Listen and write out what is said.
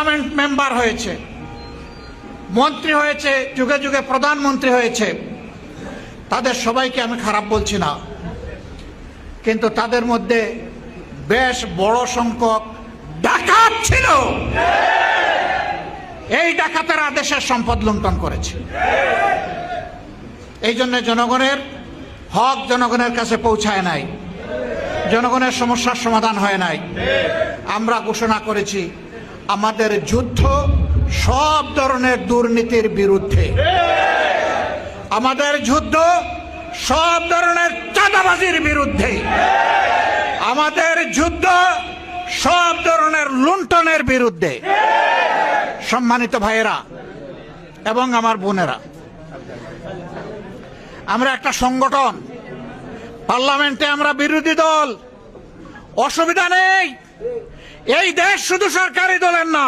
Parliament member হয়েছে, মন্ত্রী হয়েছে, যুগে যুগে প্রধানমন্ত্রী হয়েছে, তাদের সবাইকে আমি খারাপ বলছি না, কিন্তু তাদের মধ্যে বেশ বড় সংখ্যক ডাকাত ছিল। এই ডাকাতেরা দেশের সম্পদ লুণ্ঠন করেছে। এই জন্য জনগণের হক জনগণের কাছে পৌঁছায় নাই, জনগণের সমস্যার সমাধান হয় নাই। আমরা ঘোষণা করেছি আমাদের যুদ্ধ সব ধরনের দুর্নীতির বিরুদ্ধে, আমাদের যুদ্ধ সব ধরনের চাঁদাবাজির বিরুদ্ধে, আমাদের যুদ্ধ সব ধরনের লুণ্ঠনের বিরুদ্ধে। সম্মানিত ভাইয়েরা এবং আমার বোনেরা, আমরা একটা সংগঠন, পার্লামেন্টে আমরা বিরোধী দল, অসুবিধা নেই। এই দেশ শুধু সরকারি দলের না।